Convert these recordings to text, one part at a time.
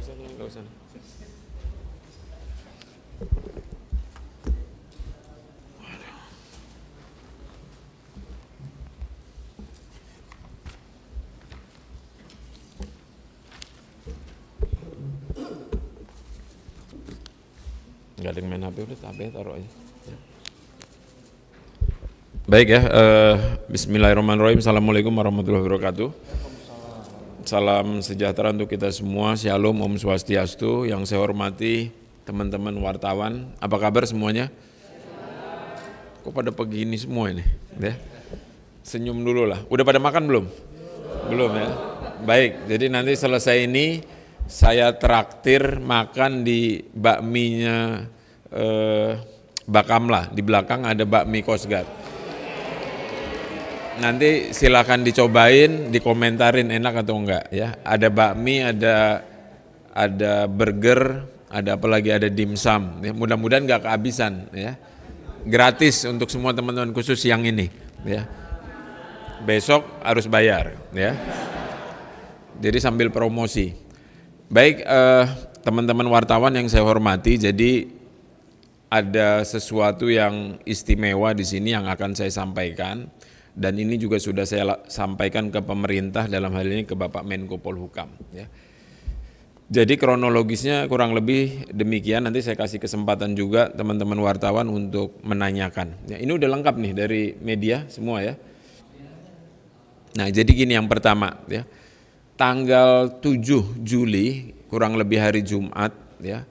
Nggak usah. Nggak ada yang main HP, udah HP taruh aja. Baik ya, bismillahirrahmanirrahim. Assalamualaikum warahmatullahi wabarakatuh. Salam sejahtera untuk kita semua. Shalom, Om Swastiastu. Yang saya hormati teman-teman wartawan. Apa kabar semuanya? Kok pada begini semua ini? Ya. Senyum dulu lah. Udah pada makan belum? Belum ya. Baik, jadi nanti selesai ini saya traktir makan di bakminya Bakamla. Di belakang ada bakmi Coast Guard. Nanti silakan dicobain, dikomentarin enak atau enggak ya. Ada bakmi, ada burger, ada apa lagi, ada dimsum. Ya, mudah-mudahan enggak kehabisan ya. Gratis untuk semua teman-teman, khusus yang ini ya. Besok harus bayar ya. Jadi sambil promosi. Baik, teman-teman wartawan yang saya hormati, jadi ada sesuatu yang istimewa di sini yang akan saya sampaikan. Dan ini juga sudah saya sampaikan ke pemerintah, dalam hal ini ke Bapak Menko Polhukam. Ya. Jadi kronologisnya kurang lebih demikian, nanti saya kasih kesempatan juga teman-teman wartawan untuk menanyakan. Ya, ini udah lengkap nih dari media semua ya. Nah jadi gini, yang pertama ya, tanggal 7 Juli kurang lebih hari Jumat ya,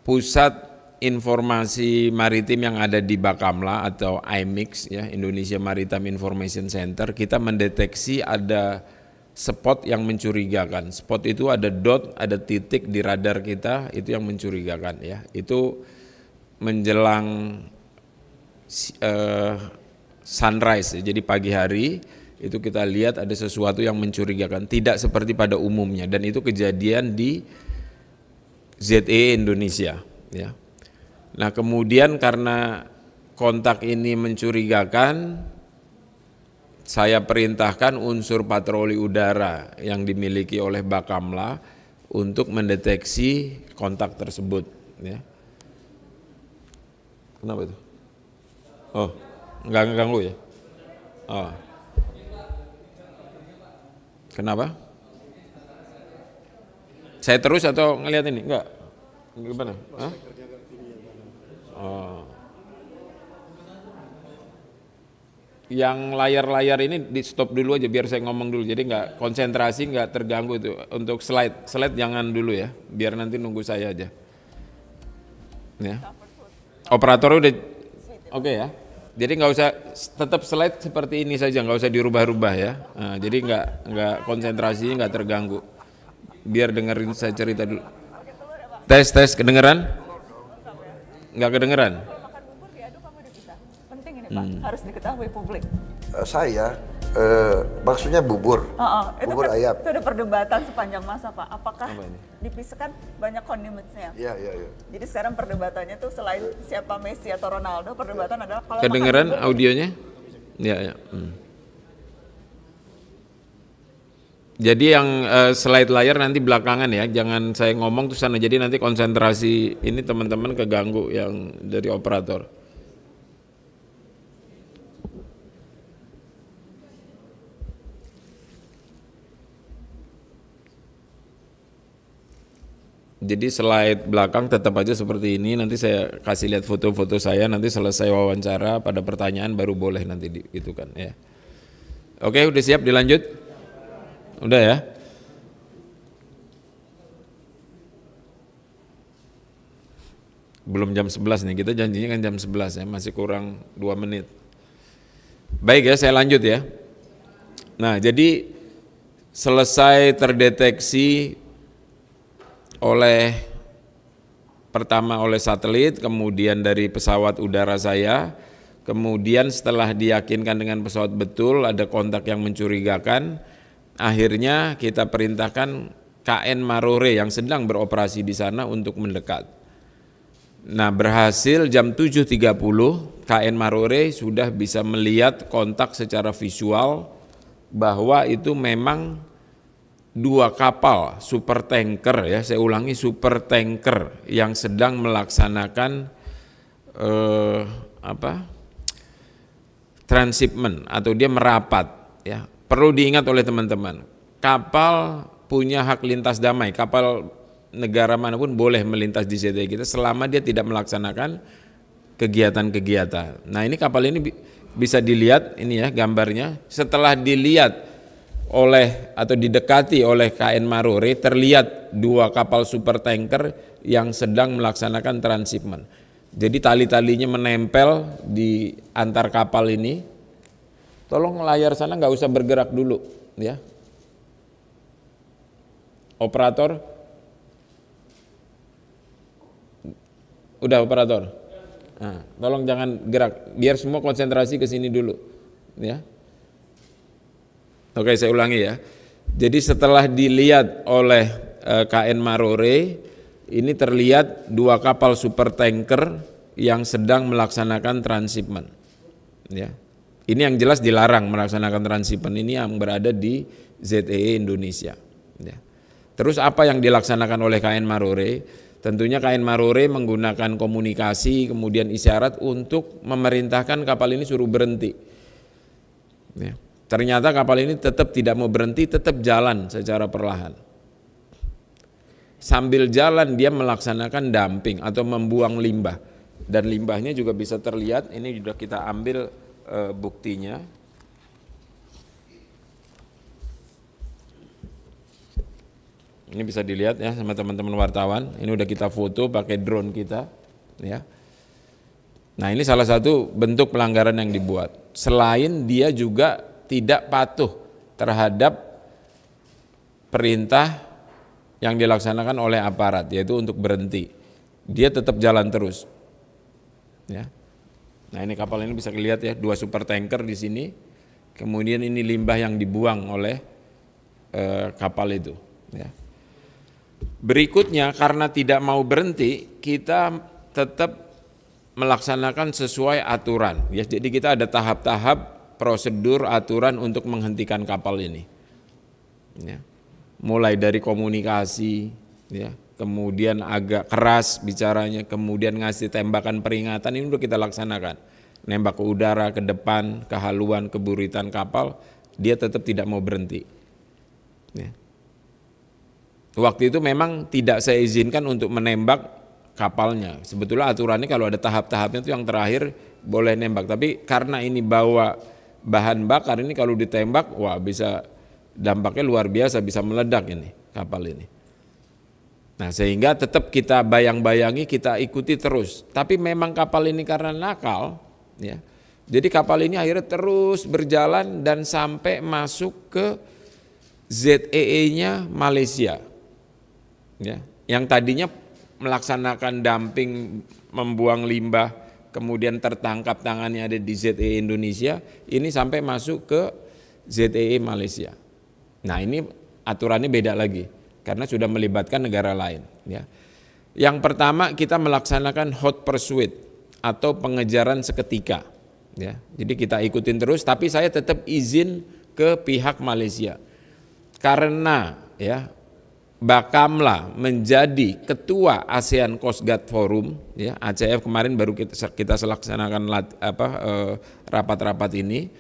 Pusat Informasi Maritim yang ada di Bakamla atau IMIX ya, Indonesia Maritime Information Center, kita mendeteksi ada spot yang mencurigakan. Spot itu ada dot, ada titik di radar kita, itu yang mencurigakan ya. Itu menjelang sunrise, jadi pagi hari itu kita lihat ada sesuatu yang mencurigakan, tidak seperti pada umumnya, dan itu kejadian di ZEE Indonesia ya. Nah kemudian karena kontak ini mencurigakan, saya perintahkan unsur patroli udara yang dimiliki oleh Bakamla untuk mendeteksi kontak tersebut ya. Kenapa itu? Oh, nggak ngeganggu ya? Oh. Kenapa? Saya terus atau ngelihat ini? Enggak. Gimana? Hah? Oh. Yang layar-layar ini di stop dulu aja biar saya ngomong dulu, jadi nggak konsentrasi, nggak terganggu itu. Untuk slide jangan dulu ya, biar nanti nunggu saya aja. Ya. Operator udah oke ya. Jadi nggak usah, tetap slide seperti ini saja, nggak usah dirubah-rubah ya. Nah, jadi nggak konsentrasi, nggak terganggu. Biar dengerin saya cerita dulu. Tes kedengeran? Nggak kedengeran? Makan bubur diaduk kamu dipisah. Penting ini Pak, harus diketahui publik. Maksudnya bubur, bubur kan, ayam. Itu ada perdebatan sepanjang masa Pak, apakah dipisahkan, banyak condimentsnya. Iya. Jadi sekarang perdebatannya tuh selain siapa Messi atau Ronaldo, perdebatan adalah kalau kedengeran makan audionya? Ya. Jadi yang slide layar nanti belakangan ya, jangan saya ngomong terus sana, jadi nanti konsentrasi ini teman-teman keganggu yang dari operator. Jadi slide belakang tetap aja seperti ini, nanti saya kasih lihat foto-foto saya, nanti selesai wawancara pada pertanyaan baru boleh nanti itu kan ya. Oke, udah siap dilanjut? Udah ya? Belum jam 11 nih, kita janjinya kan jam 11 ya, masih kurang 2 menit. Baik ya, saya lanjut ya. Nah, jadi selesai terdeteksi pertama oleh satelit, kemudian dari pesawat udara saya, kemudian setelah diyakinkan dengan pesawat betul ada kontak yang mencurigakan, akhirnya kita perintahkan KN Marore yang sedang beroperasi di sana untuk mendekat. Nah berhasil jam 7.30 KN Marore sudah bisa melihat kontak secara visual bahwa itu memang 2 kapal super tanker, ya saya ulangi, super tanker yang sedang melaksanakan transshipment atau dia merapat, ya. Perlu diingat oleh teman-teman, kapal punya hak lintas damai, kapal negara manapun boleh melintas di ZTE kita selama dia tidak melaksanakan kegiatan-kegiatan. Nah, ini kapal ini bisa dilihat, ini ya gambarnya, setelah dilihat oleh atau didekati oleh KN Marore, terlihat 2 kapal super tanker yang sedang melaksanakan transshipment. Jadi tali-talinya menempel di antar kapal ini. Tolong layar sana nggak usah bergerak dulu, ya. Operator, udah operator. Nah, tolong jangan gerak, biar semua konsentrasi ke sini dulu, ya. Oke, saya ulangi ya. Jadi setelah dilihat oleh KN Marore, ini terlihat 2 kapal super tanker yang sedang melaksanakan transshipment. Ya. Ini yang jelas dilarang melaksanakan transshipment, ini yang berada di ZEE Indonesia. Ya. Terus apa yang dilaksanakan oleh KN Marore? Tentunya KN Marore menggunakan komunikasi kemudian isyarat untuk memerintahkan kapal ini suruh berhenti. Ya. Ternyata kapal ini tetap tidak mau berhenti, tetap jalan secara perlahan. Sambil jalan dia melaksanakan dumping atau membuang limbah. Dan limbahnya juga bisa terlihat, ini sudah kita ambil buktinya. Ini bisa dilihat ya sama teman-teman wartawan. Ini udah kita foto pakai drone kita, ya. Nah, ini salah satu bentuk pelanggaran yang dibuat. Selain dia juga tidak patuh terhadap perintah yang dilaksanakan oleh aparat, yaitu untuk berhenti. Dia tetap jalan terus. Ya. Nah, ini kapal ini bisa dilihat ya, 2 super tanker di sini. Kemudian ini limbah yang dibuang oleh kapal itu. Ya. Berikutnya, karena tidak mau berhenti, kita tetap melaksanakan sesuai aturan. Ya, jadi kita ada tahap-tahap prosedur aturan untuk menghentikan kapal ini. Ya. Mulai dari komunikasi, ya, kemudian agak keras bicaranya, kemudian ngasih tembakan peringatan, ini udah kita laksanakan. Nembak ke udara, ke depan, ke haluan, ke buritan kapal, dia tetap tidak mau berhenti. Ya. Waktu itu memang tidak saya izinkan untuk menembak kapalnya. Sebetulnya aturannya kalau ada tahap-tahapnya itu yang terakhir boleh nembak. Tapi karena ini bawa bahan bakar, ini kalau ditembak, wah bisa dampaknya luar biasa, bisa meledak ini kapal ini. Nah, sehingga tetap kita bayang-bayangi, kita ikuti terus. Tapi memang kapal ini karena nakal, ya. Jadi kapal ini akhirnya terus berjalan dan sampai masuk ke ZEE-nya Malaysia. Ya, yang tadinya melaksanakan dumping, membuang limbah, kemudian tertangkap tangannya ada di ZEE Indonesia, ini sampai masuk ke ZEE Malaysia. Nah, ini aturannya beda lagi karena sudah melibatkan negara lain. Ya. Yang pertama, kita melaksanakan hot pursuit atau pengejaran seketika. Ya. Jadi kita ikutin terus, tapi saya tetap izin ke pihak Malaysia karena ya Bakamla menjadi ketua ASEAN Coast Guard Forum, ya, ACF kemarin baru kita laksanakan rapat-rapat ini.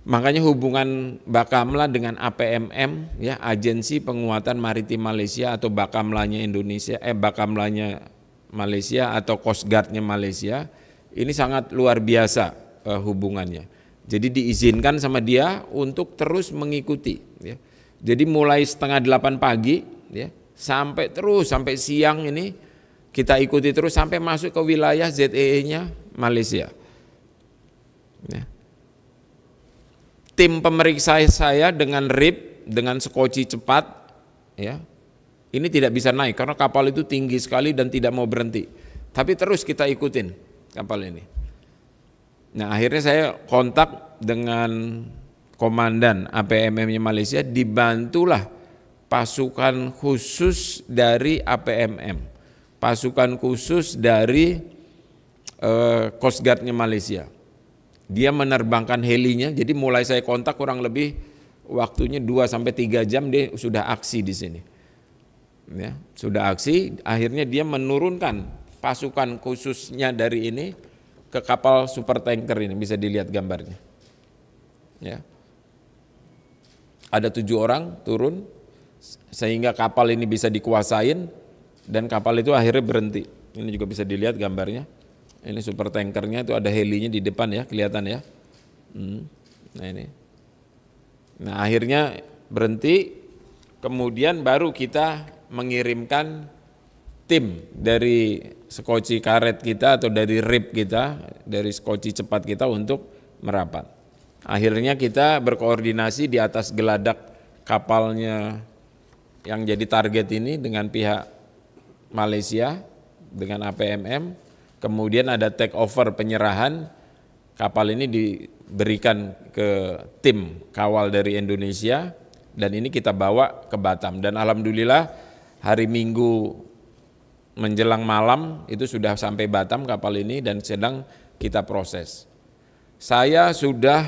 Makanya hubungan Bakamla dengan APMM, ya, Agensi Penguatan Maritim Malaysia atau Bakamlanya Indonesia, Bakamlanya Malaysia atau Coast Guard-nya Malaysia, ini sangat luar biasa hubungannya. Jadi diizinkan sama dia untuk terus mengikuti. Ya. Jadi mulai 7:30 pagi, ya, sampai siang ini kita ikuti terus sampai masuk ke wilayah ZEE-nya Malaysia. Ya. Tim pemeriksa saya dengan RIP, dengan skoci cepat, ya, ini tidak bisa naik karena kapal itu tinggi sekali dan tidak mau berhenti. Tapi terus kita ikutin kapal ini. Nah, akhirnya saya kontak dengan komandan APMM-nya Malaysia, dibantulah pasukan khusus dari APMM, pasukan khusus dari Coast Guard-nya Malaysia. Dia menerbangkan helinya, jadi mulai saya kontak kurang lebih waktunya 2 sampai 3 jam dia sudah aksi di sini. Ya, sudah aksi, akhirnya dia menurunkan pasukan khususnya dari ini ke kapal super tanker ini, bisa dilihat gambarnya. Ya. Ada 7 orang turun sehingga kapal ini bisa dikuasain dan kapal itu akhirnya berhenti. Ini juga bisa dilihat gambarnya. Ini super tankernya itu ada helinya di depan ya, kelihatan ya. Nah ini. Nah akhirnya berhenti, kemudian baru kita mengirimkan tim dari skoci karet kita atau dari RIP kita, dari skoci cepat kita untuk merapat. Akhirnya kita berkoordinasi di atas geladak kapalnya yang jadi target ini dengan pihak Malaysia, dengan APMM, kemudian ada take over penyerahan, kapal ini diberikan ke tim kawal dari Indonesia dan ini kita bawa ke Batam dan alhamdulillah hari Minggu menjelang malam itu sudah sampai Batam kapal ini dan sedang kita proses. Saya sudah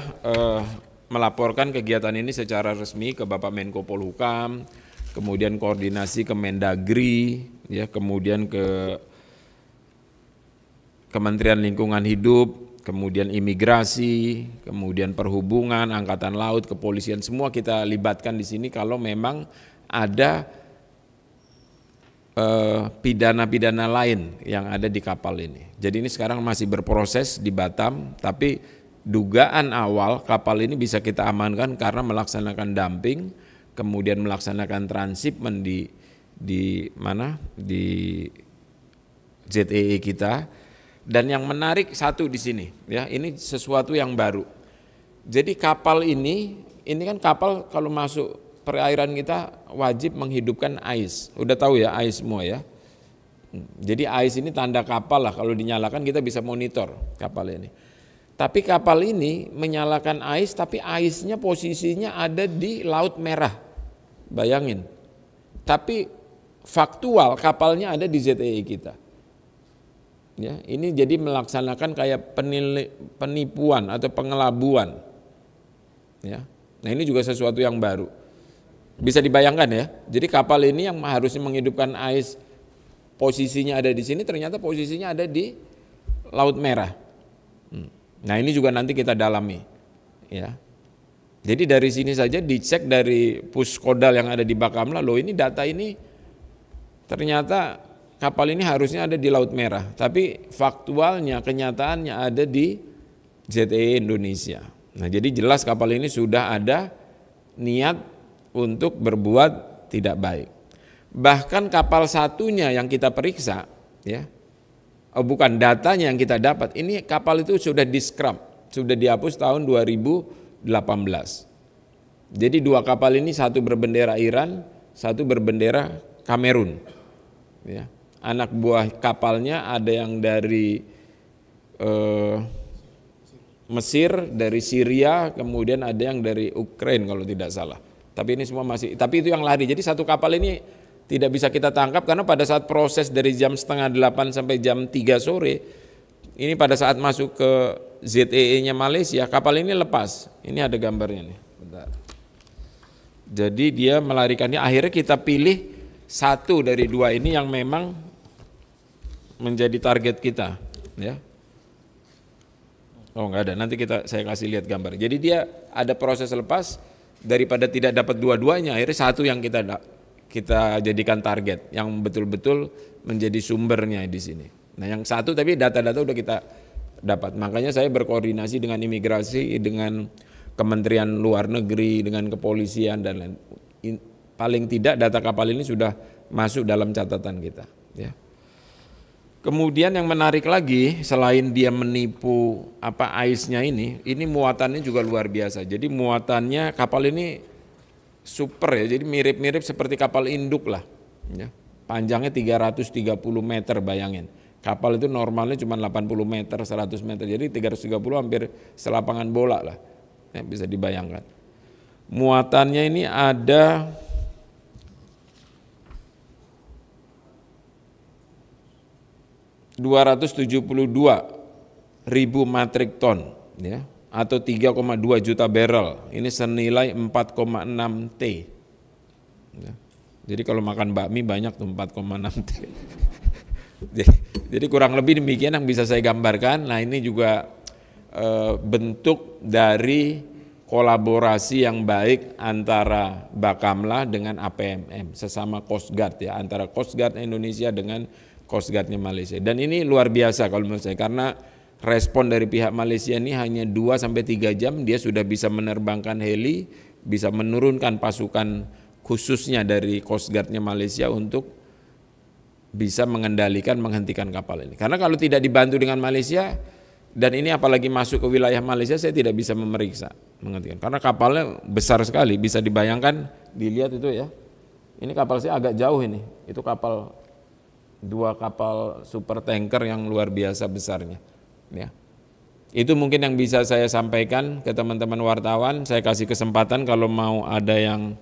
melaporkan kegiatan ini secara resmi ke Bapak Menko Polhukam, kemudian koordinasi ke Mendagri, ya, kemudian ke Kementerian Lingkungan Hidup, kemudian imigrasi, kemudian perhubungan, angkatan laut, kepolisian, semua kita libatkan di sini kalau memang ada pidana-pidana lain yang ada di kapal ini. Jadi ini sekarang masih berproses di Batam, tapi dugaan awal kapal ini bisa kita amankan karena melaksanakan dumping, kemudian melaksanakan transshipment di mana di ZEE kita. Dan yang menarik satu di sini, ya ini sesuatu yang baru. Jadi kapal ini kan kapal kalau masuk perairan kita wajib menghidupkan AIS. Udah tahu ya AIS semua ya. Jadi AIS ini tanda kapal lah, kalau dinyalakan kita bisa monitor kapal ini. Tapi kapal ini menyalakan AIS, tapi AIS-nya posisinya ada di Laut Merah. Bayangin. Tapi faktual kapalnya ada di ZEE kita. Ya, ini jadi melaksanakan kayak penipuan atau pengelabuan. Ya. Nah, ini juga sesuatu yang baru. Bisa dibayangkan ya. Jadi kapal ini yang harusnya menghidupkan AIS posisinya ada di sini, ternyata posisinya ada di Laut Merah. Nah, ini juga nanti kita dalami. Ya. Jadi dari sini saja dicek dari Puskodal yang ada di Bakamla, loh ini data ini ternyata kapal ini harusnya ada di Laut Merah, tapi faktualnya, kenyataannya ada di ZEE Indonesia. Nah, jadi jelas kapal ini sudah ada niat untuk berbuat tidak baik. Bahkan kapal satunya yang kita periksa, ya, bukan datanya yang kita dapat, ini kapal itu sudah di-scrap, sudah dihapus tahun 2018. Jadi 2 kapal ini, satu berbendera Iran, satu berbendera Kamerun. Ya. Anak buah kapalnya ada yang dari Mesir, dari Syria, kemudian ada yang dari Ukraina kalau tidak salah. Tapi ini semua masih, tapi itu yang lari. Jadi satu kapal ini tidak bisa kita tangkap karena pada saat proses dari jam 7:30 sampai jam 3 sore, ini pada saat masuk ke ZEE-nya Malaysia, kapal ini lepas. Ini ada gambarnya nih. Bentar. Jadi dia melarikannya, akhirnya kita pilih satu dari 2 ini yang memang menjadi target kita, ya. Oh enggak ada, nanti saya kasih lihat gambar. Jadi dia ada proses lepas, daripada tidak dapat dua-duanya, akhirnya satu yang kita jadikan target, yang betul-betul menjadi sumbernya di sini. Nah yang satu tapi data-data udah kita dapat, makanya saya berkoordinasi dengan imigrasi, dengan Kementerian Luar Negeri, dengan kepolisian dan lain. Paling tidak data kapal ini sudah masuk dalam catatan kita, ya. Kemudian yang menarik lagi, selain dia menipu AIS-nya ini muatannya juga luar biasa. Jadi muatannya kapal ini super ya, jadi mirip-mirip seperti kapal induk lah. Ya. Panjangnya 330 meter, bayangin. Kapal itu normalnya cuma 80 meter, 100 meter, jadi 330 hampir selapangan bola lah. Ya, bisa dibayangkan. Muatannya ini ada 272.000 metrik ton, ya. atau 3,2 juta barrel. Ini senilai 4,6 T. Ya. Jadi kalau makan bakmi banyak tuh 4,6 T. Jadi kurang lebih demikian yang bisa saya gambarkan. Nah ini juga bentuk dari kolaborasi yang baik antara Bakamla dengan APMM, sesama Coast Guard ya, antara Coast Guard Indonesia dengan Coast Guard-nya Malaysia. Dan ini luar biasa kalau menurut saya, karena respon dari pihak Malaysia ini hanya 2-3 jam dia sudah bisa menerbangkan heli, bisa menurunkan pasukan khususnya dari Coast Guard-nya Malaysia untuk bisa mengendalikan, menghentikan kapal ini. Karena kalau tidak dibantu dengan Malaysia, dan ini apalagi masuk ke wilayah Malaysia, saya tidak bisa memeriksa, menghentikan. Karena kapalnya besar sekali, bisa dibayangkan, dilihat itu ya. Ini kapal saya agak jauh ini, itu kapal, 2 kapal super tanker yang luar biasa besarnya. Ya. Itu mungkin yang bisa saya sampaikan ke teman-teman wartawan. Saya kasih kesempatan kalau mau ada yang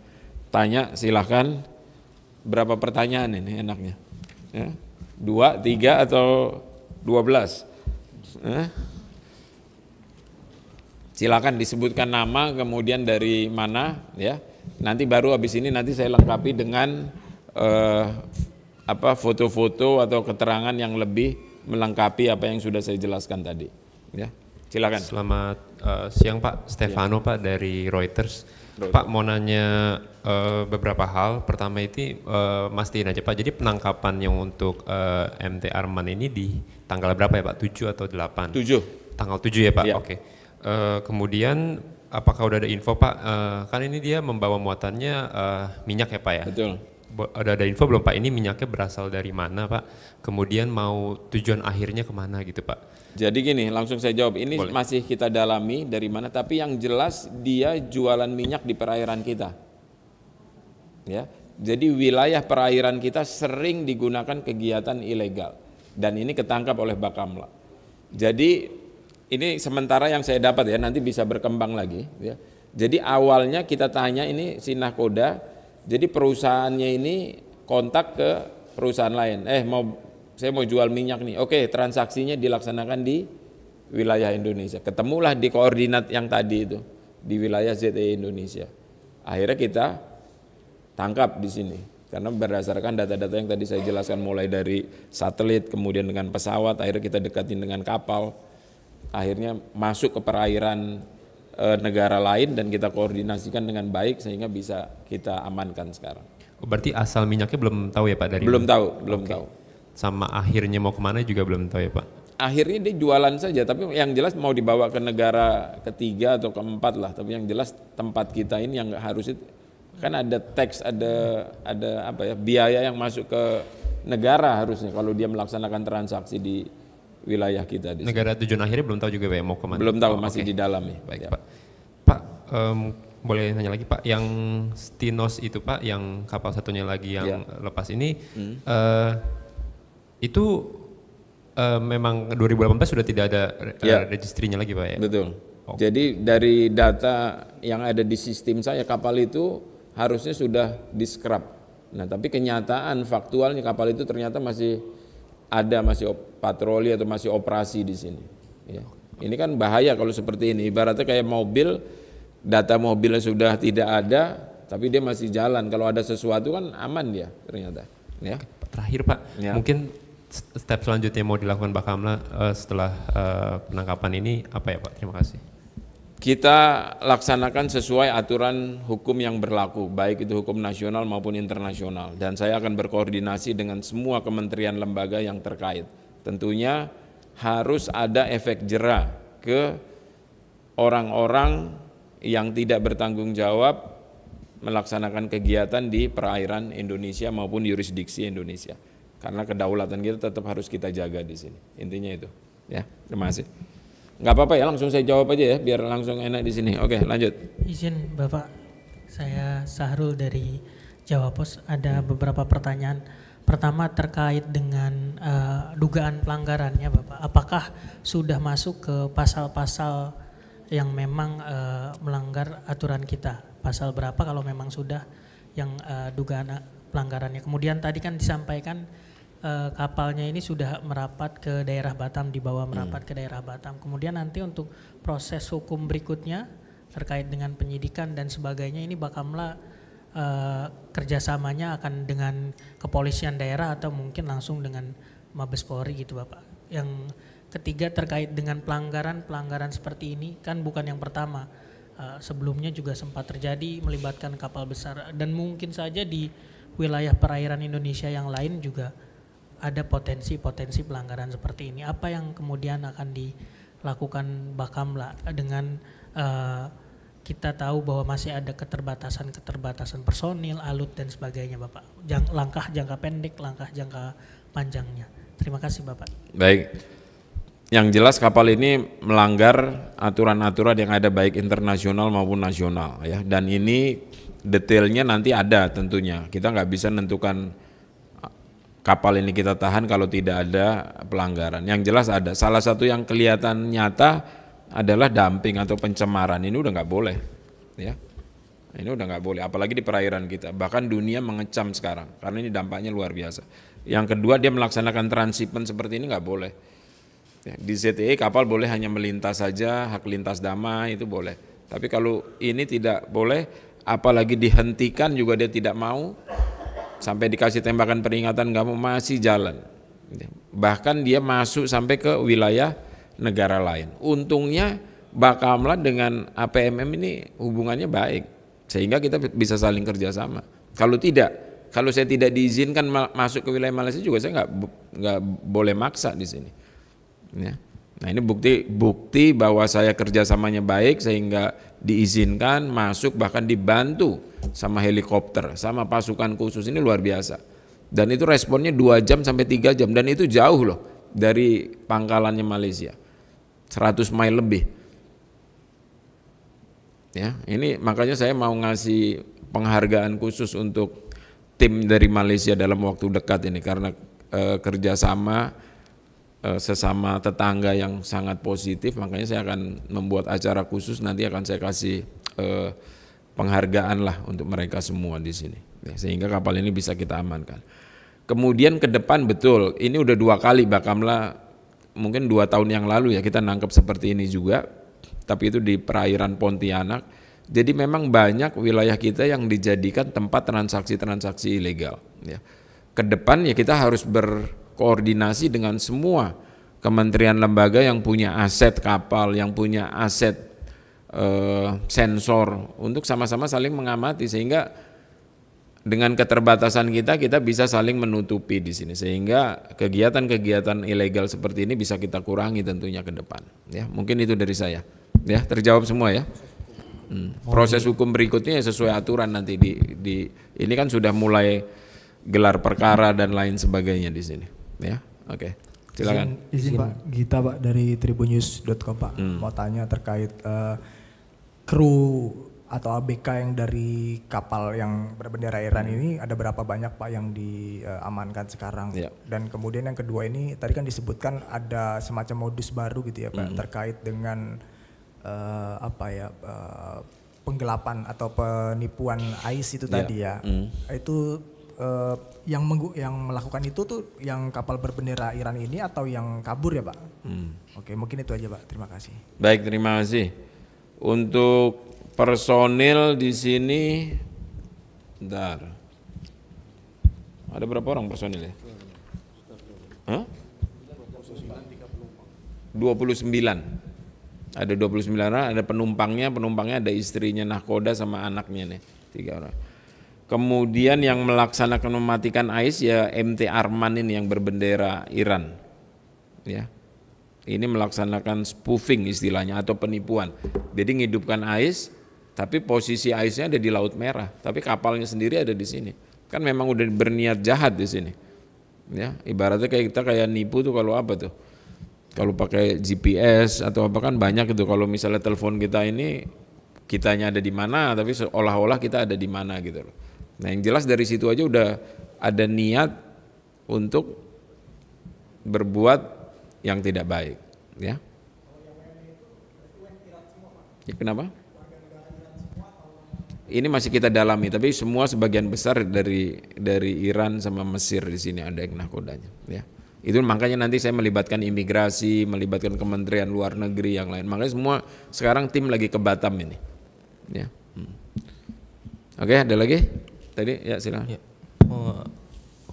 tanya silahkan. Berapa pertanyaan ini enaknya? Ya. 2, 3 atau 12? Silakan disebutkan nama, kemudian dari mana ya. Nanti baru habis ini nanti saya lengkapi dengan foto-foto atau keterangan yang lebih melengkapi apa yang sudah saya jelaskan tadi. Ya, silakan. Selamat siang Pak, Stefano ya. Pak dari Reuters. Pak mau nanya beberapa hal. Pertama itu mastiin aja Pak. Jadi penangkapan yang untuk MT Arman ini di tanggal berapa ya Pak? 7 atau 8? 7. Tanggal 7 ya Pak. Ya. Oke. Kemudian apakah udah ada info Pak? Kan ini dia membawa muatannya minyak ya Pak ya? Betul. Ada info belum Pak? Ini minyaknya berasal dari mana Pak? Kemudian mau tujuan akhirnya kemana gitu Pak? Jadi gini, langsung saya jawab. Ini Boleh. Masih kita dalami dari mana, tapi yang jelas dia jualan minyak di perairan kita. Ya. Jadi wilayah perairan kita sering digunakan kegiatan ilegal. Dan ini ketangkap oleh Bakamla. Jadi ini sementara yang saya dapat ya, nanti bisa berkembang lagi. Ya. Jadi awalnya kita tanya ini si Nahkoda, jadi perusahaannya ini kontak ke perusahaan lain. Saya mau jual minyak nih. Oke, transaksinya dilaksanakan di wilayah Indonesia. Ketemulah di koordinat yang tadi itu di wilayah ZTE Indonesia. Akhirnya kita tangkap di sini karena berdasarkan data-data yang tadi saya jelaskan, mulai dari satelit, kemudian dengan pesawat, akhirnya kita dekatin dengan kapal, akhirnya masuk ke perairan negara lain dan kita koordinasikan dengan baik sehingga bisa kita amankan sekarang. Berarti asal minyaknya belum tahu ya Pak dari? Belum tahu. Sama akhirnya mau kemana juga belum tahu ya Pak? Akhirnya dia jualan saja, tapi yang jelas mau dibawa ke negara ketiga atau keempat lah. Tapi yang jelas tempat kita ini yang harus itu kan ada tax, ada biaya yang masuk ke negara harusnya kalau dia melaksanakan transaksi di wilayah kita. Di negara tujuan akhirnya belum tahu juga Pak ya mau kemana? Belum tahu, masih di dalam ya. Baik ya. Pak, boleh nanya lagi Pak, yang Stinos itu Pak, yang kapal satunya lagi yang lepas ini, itu memang 2018 sudah tidak ada registrinya lagi Pak ya? Betul. Jadi dari data yang ada di sistem saya, kapal itu harusnya sudah di-scrap. Nah tapi kenyataan faktualnya kapal itu ternyata masih patroli atau masih operasi di sini. Ya. Ini kan bahaya kalau seperti ini, ibaratnya kayak mobil, data mobilnya sudah tidak ada, tapi dia masih jalan. Kalau ada sesuatu kan aman dia ternyata. Ya. Terakhir Pak, mungkin step selanjutnya mau dilakukan Bakamla setelah penangkapan ini apa ya Pak? Terima kasih. Kita laksanakan sesuai aturan hukum yang berlaku, baik itu hukum nasional maupun internasional. Dan saya akan berkoordinasi dengan semua kementerian lembaga yang terkait. Tentunya harus ada efek jera ke orang-orang yang tidak bertanggung jawab melaksanakan kegiatan di perairan Indonesia maupun yurisdiksi Indonesia. Karena kedaulatan kita tetap harus kita jaga di sini. Intinya itu. Ya, terima kasih. Nggak apa-apa ya, langsung saya jawab aja ya, biar langsung enak di sini. Oke, lanjut. Izin Bapak, saya Sahrul dari Jawa Pos. Ada beberapa pertanyaan. Pertama terkait dengan dugaan pelanggarannya Bapak. Apakah sudah masuk ke pasal-pasal yang memang melanggar aturan kita? Pasal berapa kalau memang sudah yang dugaan pelanggarannya? Kemudian tadi kan disampaikan kapalnya ini sudah merapat ke daerah Batam, dibawa merapat ke daerah Batam. Kemudian nanti untuk proses hukum berikutnya terkait dengan penyidikan dan sebagainya ini Bakamla kerjasamanya akan dengan kepolisian daerah atau mungkin langsung dengan Mabes Polri gitu Bapak. Yang ketiga terkait dengan pelanggaran seperti ini kan bukan yang pertama. Sebelumnya juga sempat terjadi melibatkan kapal besar dan mungkin saja di wilayah perairan Indonesia yang lain juga ada potensi pelanggaran seperti ini. Apa yang kemudian akan dilakukan Bakamla dengan kita tahu bahwa masih ada keterbatasan personil, alut dan sebagainya Bapak. Langkah jangka pendek, langkah jangka panjangnya. Terima kasih Bapak. Baik. Yang jelas kapal ini melanggar aturan-aturan yang ada baik internasional maupun nasional ya. Dan ini detailnya nanti ada tentunya. Kita nggak bisa menentukan kapal ini kita tahan kalau tidak ada pelanggaran. Yang jelas ada. Salah satu yang kelihatan nyata adalah dumping atau pencemaran. Ini udah nggak boleh, ya. Ini udah nggak boleh. Apalagi di perairan kita. Bahkan dunia mengecam sekarang karena ini dampaknya luar biasa. Yang kedua dia melaksanakan transhipment seperti ini nggak boleh. Ya, di ZTE kapal boleh hanya melintas saja, hak lintas damai itu boleh. Tapi kalau ini tidak boleh, apalagi dihentikan juga dia tidak mau. Sampai dikasih tembakan peringatan kamu masih jalan. Bahkan dia masuk sampai ke wilayah negara lain. Untungnya Bakamla dengan APMM ini hubungannya baik. Sehingga kita bisa saling kerjasama. Kalau saya tidak diizinkan masuk ke wilayah Malaysia juga saya nggak boleh maksa di sini. Ya. Nah ini bukti bahwa saya kerjasamanya baik sehingga diizinkan masuk bahkan dibantu sama helikopter, sama pasukan khusus ini luar biasa. Dan itu responnya 2 jam sampai 3 jam dan itu jauh loh dari pangkalannya Malaysia. 100 mile lebih. Ya, ini makanya saya mau ngasih penghargaan khusus untuk tim dari Malaysia dalam waktu dekat ini karena kerjasama sesama tetangga yang sangat positif, makanya saya akan membuat acara khusus nanti akan saya kasih penghargaan lah untuk mereka semua di sini, ya, sehingga kapal ini bisa kita amankan. Kemudian ke depan betul, ini udah 2 kali Bakamla, mungkin 2 tahun yang lalu ya kita nangkep seperti ini juga, tapi itu di perairan Pontianak. Jadi memang banyak wilayah kita yang dijadikan tempat transaksi-transaksi ilegal. Ya. Ke depan ya kita harus berkoordinasi dengan semua kementerian lembaga yang punya aset kapal, yang punya aset sensor untuk sama-sama saling mengamati sehingga dengan keterbatasan kita bisa saling menutupi di sini sehingga kegiatan-kegiatan ilegal seperti ini bisa kita kurangi tentunya ke depan. Ya, mungkin itu dari saya. Ya, terjawab semua ya. Proses hukum berikutnya sesuai aturan nanti di ini kan sudah mulai gelar perkara dan lain sebagainya di sini. Ya, oke. Silakan. Izin Pak, Gita Pak dari tribunnews.com Pak. Mau tanya terkait kru atau ABK yang dari kapal yang berbendera Iran ini ada berapa banyak Pak yang diamankan sekarang? Ya. Dan kemudian yang kedua ini tadi kan disebutkan ada semacam modus baru gitu ya Pak terkait dengan penggelapan atau penipuan AIS itu tadi ya. Itu yang melakukan itu tuh yang kapal berbendera Iran ini atau yang kabur ya Pak? Oke, mungkin itu aja Pak. Terima kasih. Baik, terima kasih. Untuk personil di sini, bentar. Ada berapa orang personilnya? 29. Ada 29 orang, ada penumpangnya ada istrinya nahkoda sama anaknya nih, 3 orang. Kemudian yang melaksanakan mematikan AIS ya MT Arman ini yang berbendera Iran. Ya. Ini melaksanakan spoofing istilahnya atau penipuan. Jadi ngidupkan AIS tapi posisi AIS-nya ada di Laut Merah, tapi kapalnya sendiri ada di sini. Kan memang udah berniat jahat di sini. Ya, ibaratnya kayak nipu tuh kalau apa tuh? Kalau pakai GPS atau apa kan banyak itu. Kalau misalnya telepon kita ini kitanya ada di mana, tapi seolah-olah kita ada di mana gitu loh. Nah yang jelas dari situ aja udah ada niat untuk berbuat yang tidak baik, ya. Ya kenapa? ini masih kita dalami, tapi semua sebagian besar dari Iran sama Mesir di sini ada yang nahkodanya, ya. Itu makanya nanti saya melibatkan imigrasi, melibatkan Kementerian Luar Negeri yang lain. Makanya semua sekarang tim lagi ke Batam ini, ya. Oke, ada lagi? Tadi ya silakan. Ya.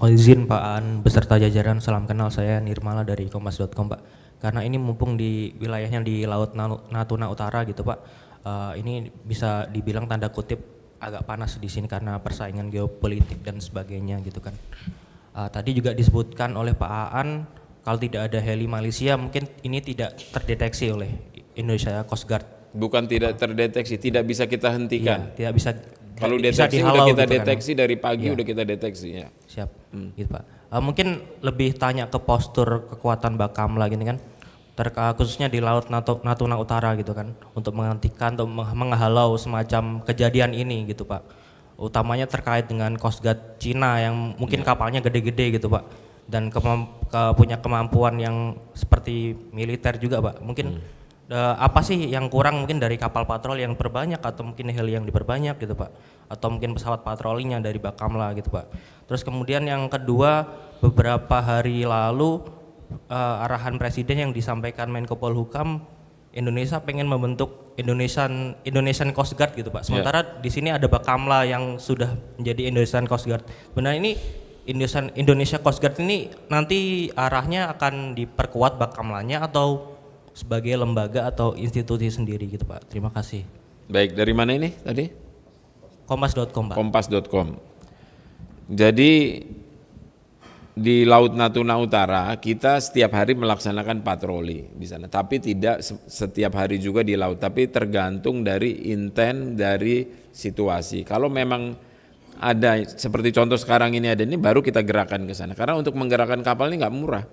Izin Pak Aan beserta jajaran, salam kenal, saya Nirmala dari Kompas.com Pak. Karena ini mumpung di wilayahnya di Laut Natuna Utara gitu Pak, ini bisa dibilang tanda kutip agak panas di sini karena persaingan geopolitik dan sebagainya gitu kan. Tadi juga disebutkan oleh Pak Aan kalau tidak ada heli Malaysia mungkin ini tidak terdeteksi oleh Indonesia Coast Guard. Bukan tidak terdeteksi, tidak bisa kita hentikan. Iya, tidak bisa. Kalau bisa deteksi dihalau udah kita gitu deteksi kan. dari pagi Iya. udah kita deteksi ya. Siap, gitu Pak. Mungkin lebih tanya ke postur kekuatan Bakamla gini kan, khususnya di Laut Natuna Utara gitu kan, untuk menghentikan atau menghalau semacam kejadian ini gitu Pak. Utamanya terkait dengan Coast Guard Cina yang mungkin kapalnya gede-gede gitu Pak, dan punya kemampuan yang seperti militer juga Pak. Mungkin apa sih yang kurang mungkin dari kapal patroli yang diperbanyak atau mungkin heli yang diperbanyak gitu Pak, atau mungkin pesawat patrolinya dari Bakamla gitu Pak. Terus kemudian yang kedua, beberapa hari lalu arahan presiden yang disampaikan Menko Polhukam, Indonesia pengen membentuk Indonesian Coast Guard gitu Pak. Sementara di sini ada Bakamla yang sudah menjadi Indonesian Coast Guard. Benar ini Indonesia Coast Guard ini nanti arahnya akan diperkuat Bakamlanya atau sebagai lembaga atau institusi sendiri gitu Pak. Terima kasih. Baik, dari mana ini tadi? Kompas.com Pak. Kompas.com. Jadi di Laut Natuna Utara kita setiap hari melaksanakan patroli di sana, tapi tidak setiap hari juga di laut, tapi tergantung dari intent dari situasi. Kalau memang ada seperti contoh sekarang ini ada ini, baru kita gerakan ke sana. Karena untuk menggerakkan kapal ini nggak murah.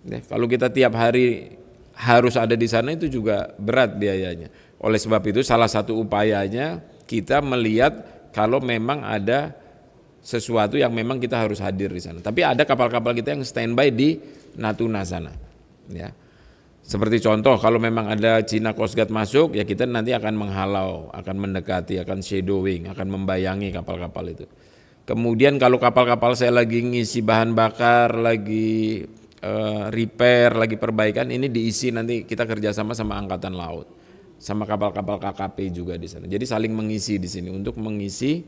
Ya, kalau kita tiap hari harus ada di sana itu juga berat biayanya. Oleh sebab itu salah satu upayanya kita melihat kalau memang ada sesuatu yang memang kita harus hadir di sana. Tapi ada kapal-kapal kita yang standby di Natuna sana. Ya. Seperti contoh kalau memang ada Cina Coast Guard masuk, ya kita nanti akan menghalau, akan mendekati, akan shadowing, akan membayangi kapal-kapal itu. Kemudian kalau kapal-kapal saya lagi ngisi bahan bakar, lagi repair, lagi perbaikan, ini diisi nanti kita kerjasama sama Angkatan Laut, sama kapal-kapal KKP juga di sana. Jadi saling mengisi di sini untuk mengisi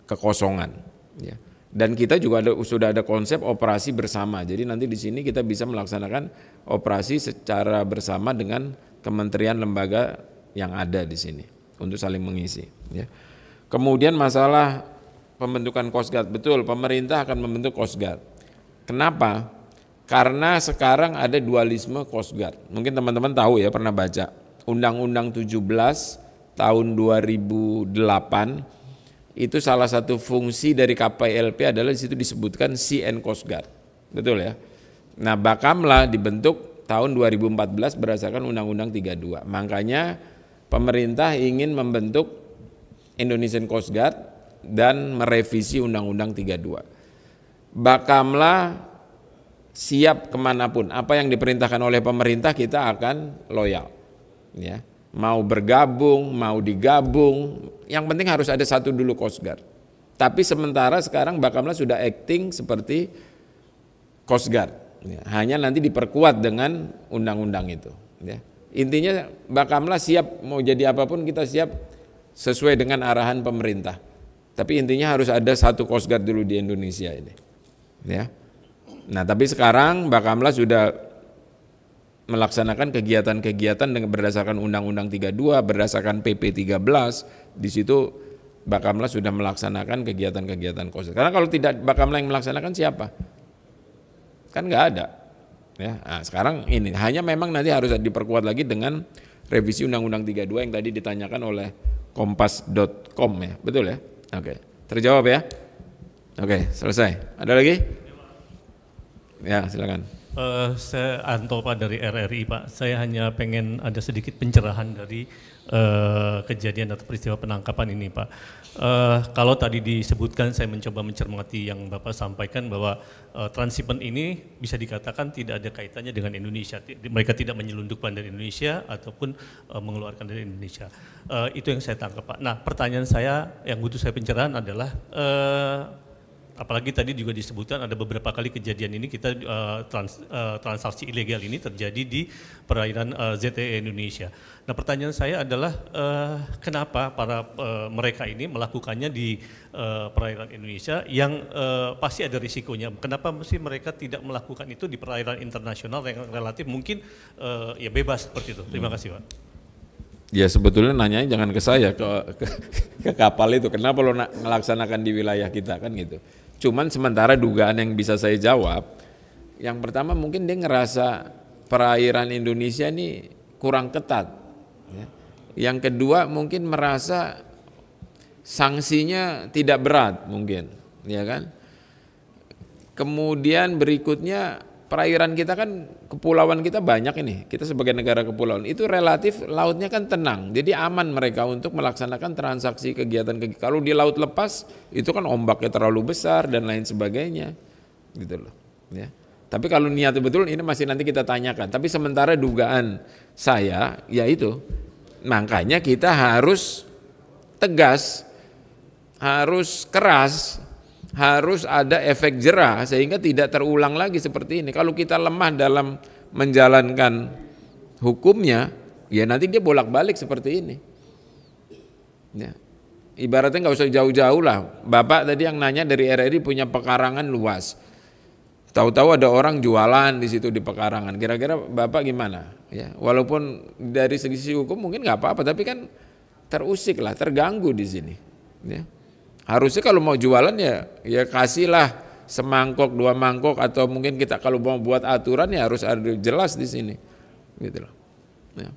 kekosongan. Ya. Dan kita juga sudah ada konsep operasi bersama. Jadi nanti di sini kita bisa melaksanakan operasi secara bersama dengan kementerian lembaga yang ada di sini untuk saling mengisi. Ya. Kemudian masalah pembentukan Coast Guard, betul pemerintah akan membentuk Coast Guard. Kenapa? Karena sekarang ada dualisme Coast Guard. Mungkin teman-teman tahu ya, pernah baca Undang-Undang 17 tahun 2008 itu salah satu fungsi dari KPLP adalah di situ disebutkan Sea and Coast Guard. Betul ya? Nah, Bakamla dibentuk tahun 2014 berdasarkan Undang-Undang 32. Makanya pemerintah ingin membentuk Indonesian Coast Guard dan merevisi Undang-Undang 32. Bakamla siap kemanapun, apa yang diperintahkan oleh pemerintah kita akan loyal, ya. Mau bergabung, mau digabung, yang penting harus ada satu dulu Coast Guard. Tapi sementara sekarang Bakamla sudah acting seperti Coast Guard, ya. Hanya nanti diperkuat dengan undang-undang itu, ya. Intinya Bakamla siap, mau jadi apapun kita siap sesuai dengan arahan pemerintah. Tapi intinya harus ada satu Coast Guard dulu di Indonesia ini, ya. Nah, tapi sekarang Bakamla sudah melaksanakan kegiatan-kegiatan dengan berdasarkan Undang-Undang 32, berdasarkan PP 13, di situ Bakamla sudah melaksanakan kegiatan-kegiatan Coast Guard. Karena kalau tidak Bakamla yang melaksanakan siapa? Kan nggak ada. Ya, nah, sekarang ini hanya memang nanti harus diperkuat lagi dengan revisi Undang-Undang 32 yang tadi ditanyakan oleh Kompas.com ya, betul ya? Oke, terjawab ya? Oke, selesai. Ada lagi? Ya, silakan. Saya Anto Pak dari RRI Pak. Saya hanya pengen ada sedikit pencerahan dari kejadian atau peristiwa penangkapan ini Pak. Kalau tadi disebutkan, saya mencoba mencermati yang Bapak sampaikan bahwa transhipment ini bisa dikatakan tidak ada kaitannya dengan Indonesia. Mereka tidak menyelundupkan dari Indonesia ataupun mengeluarkan dari Indonesia. Itu yang saya tangkap Pak. Nah, pertanyaan saya yang butuh saya pencerahan adalah apalagi tadi juga disebutkan ada beberapa kali kejadian ini kita transaksi ilegal ini terjadi di perairan ZTE Indonesia. Nah, pertanyaan saya adalah kenapa para mereka ini melakukannya di perairan Indonesia yang pasti ada risikonya. Kenapa sih mereka tidak melakukan itu di perairan internasional yang relatif mungkin ya bebas seperti itu. Terima kasih Pak. Ya sebetulnya nanyanya jangan ke saya, ke kapal itu. Kenapa lo melaksanakan di wilayah kita kan gitu. Cuman sementara dugaan yang bisa saya jawab, yang pertama mungkin dia ngerasa perairan Indonesia ini kurang ketat. Ya. Yang kedua mungkin merasa sanksinya tidak berat mungkin, ya kan. Kemudian berikutnya perairan kita kan, kepulauan kita banyak ini, kita sebagai negara kepulauan, itu relatif lautnya kan tenang, jadi aman mereka untuk melaksanakan transaksi kegiatan. Kalau di laut lepas, itu kan ombaknya terlalu besar dan lain sebagainya, gitu loh. Ya. Tapi kalau niat betul, ini masih nanti kita tanyakan. Tapi sementara dugaan saya, yaitu, makanya kita harus tegas, harus keras, harus ada efek jera sehingga tidak terulang lagi seperti ini. Kalau kita lemah dalam menjalankan hukumnya, ya nanti dia bolak-balik seperti ini. Ya. Ibaratnya nggak usah jauh-jauh lah. Bapak tadi yang nanya dari RRI punya pekarangan luas. Tahu-tahu ada orang jualan di situ di pekarangan. Kira-kira Bapak gimana? Ya, walaupun dari segi hukum mungkin nggak apa-apa, tapi kan terusik lah, terganggu di sini. Ya. Harusnya kalau mau jualan ya kasihlah semangkok, 2 mangkok, atau mungkin kita kalau mau buat aturan ya harus ada jelas di sini, gitu loh. Ya.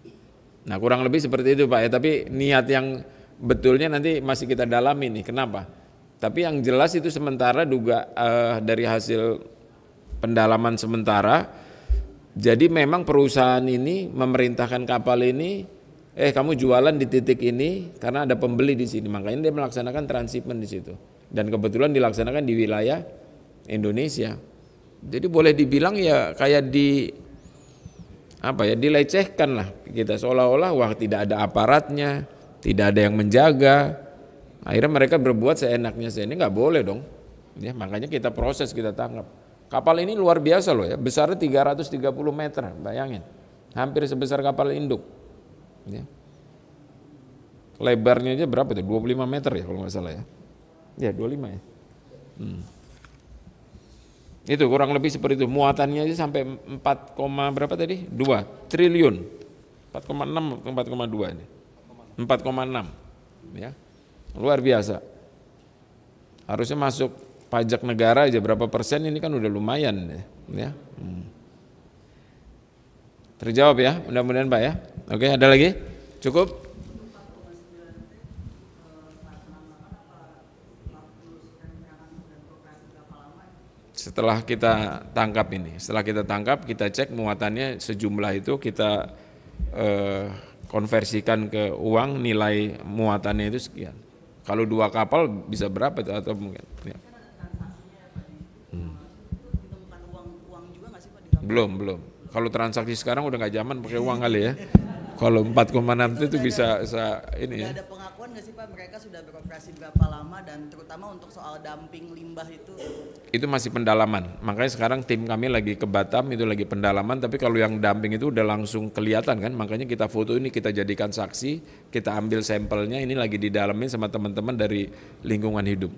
Nah kurang lebih seperti itu Pak ya. Tapi niat yang betulnya nanti masih kita dalami nih. Kenapa? Tapi yang jelas itu sementara dari hasil pendalaman sementara. Jadi memang perusahaan ini memerintahkan kapal ini, kamu jualan di titik ini karena ada pembeli di sini, makanya dia melaksanakan transhipment di situ. Dan kebetulan dilaksanakan di wilayah Indonesia. Jadi boleh dibilang ya kayak dilecehkan lah kita, seolah-olah wah tidak ada aparatnya, tidak ada yang menjaga. Akhirnya mereka berbuat seenaknya. Ini nggak boleh dong. Ya, makanya kita proses, kita tangkap. Kapal ini luar biasa loh ya, besarnya 330 meter, bayangin. Hampir sebesar kapal induk. Ya. Lebarnya aja berapa itu? 25 meter ya kalau nggak salah ya. Ya 25 ya. Itu kurang lebih seperti itu. Muatannya aja sampai 4, berapa tadi? 2 triliun. 4,6 4,2 ini. 4,6 ya. Luar biasa. Harusnya masuk pajak negara aja berapa persen, ini kan udah lumayan ya. Terjawab ya, mudah-mudahan Pak ya. Oke, ada lagi? Cukup? Setelah kita tangkap ini, kita cek muatannya sejumlah itu, kita konversikan ke uang, nilai muatannya itu sekian. Kalau 2 kapal bisa berapa itu atau mungkin? Ya. Belum. Kalau transaksi sekarang udah nggak zaman pakai uang kali ya. Kalau 4,6 itu bisa ini ya. Ada pengakuan nggak sih Pak mereka sudah beroperasi berapa lama, dan terutama untuk soal dumping limbah itu? Itu masih pendalaman. Makanya sekarang tim kami lagi ke Batam, itu lagi pendalaman. Tapi kalau yang dumping itu udah langsung kelihatan kan. Makanya kita foto ini, kita jadikan saksi, kita ambil sampelnya. Ini lagi didalamin sama teman-teman dari lingkungan hidup.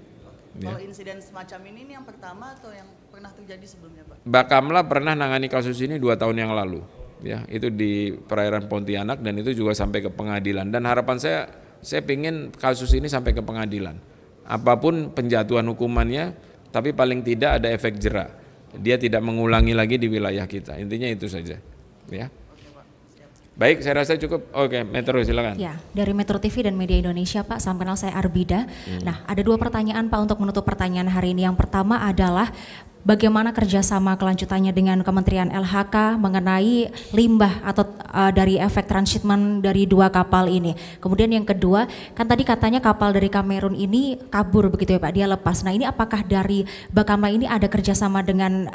Kalau insiden semacam ini yang pertama atau yang pernah terjadi sebelumnya Pak? Bakamla pernah nangani kasus ini 2 tahun yang lalu. Ya, itu di perairan Pontianak, dan itu juga sampai ke pengadilan. Dan harapan saya pingin kasus ini sampai ke pengadilan. Apapun penjatuhan hukumannya, tapi paling tidak ada efek jera. Dia tidak mengulangi lagi di wilayah kita. Intinya itu saja. Ya. Baik, saya rasa cukup. Oke, Metro silakan. Ya, dari Metro TV dan Media Indonesia Pak, salam kenal, saya Arbida. Nah, ada 2 pertanyaan Pak untuk menutup pertanyaan hari ini. Yang pertama adalah bagaimana kerjasama kelanjutannya dengan Kementerian LHK mengenai limbah atau dari efek transshipment dari 2 kapal ini. Kemudian yang kedua, kan tadi katanya kapal dari Kamerun ini kabur begitu ya Pak, dia lepas. Nah ini apakah dari Bakamla ini ada kerjasama dengan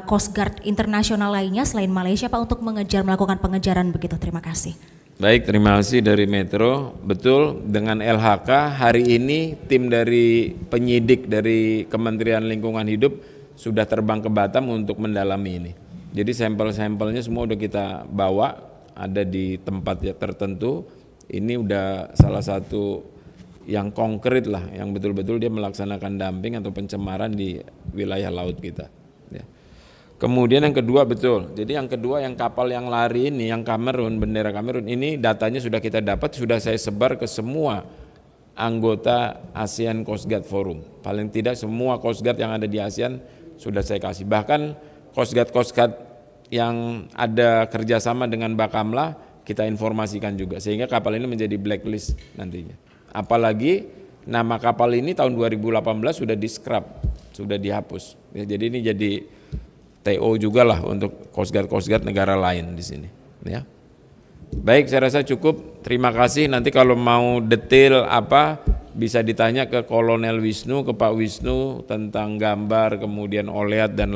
Coast Guard internasional lainnya selain Malaysia Pak untuk melakukan pengejaran begitu? Terima kasih. Baik, terima kasih dari Metro. Betul, dengan LHK hari ini tim dari penyidik dari Kementerian Lingkungan Hidup sudah terbang ke Batam untuk mendalami ini. Jadi sampel-sampelnya semua udah kita bawa, ada di tempat tertentu. Ini udah salah satu yang konkret lah, yang betul-betul dia melaksanakan dumping atau pencemaran di wilayah laut kita. Ya. Kemudian yang kedua betul, jadi yang kedua yang kapal yang lari ini, yang Kamerun, bendera Kamerun ini datanya sudah kita dapat, sudah saya sebar ke semua anggota ASEAN Coast Guard Forum. Paling tidak semua Coast Guard yang ada di ASEAN sudah saya kasih. Bahkan Coast Guard yang ada kerjasama dengan Bakamla kita informasikan juga, sehingga kapal ini menjadi blacklist nantinya. Apalagi nama kapal ini tahun 2018 sudah di-scrap, sudah dihapus. Ya, jadi ini jadi TO juga lah untuk Coast Guard negara lain di sini. Ya. Baik, saya rasa cukup. Terima kasih. Nanti kalau mau detail apa bisa ditanya ke Kolonel Wisnu, ke Pak Wisnu tentang gambar, kemudian oleat dan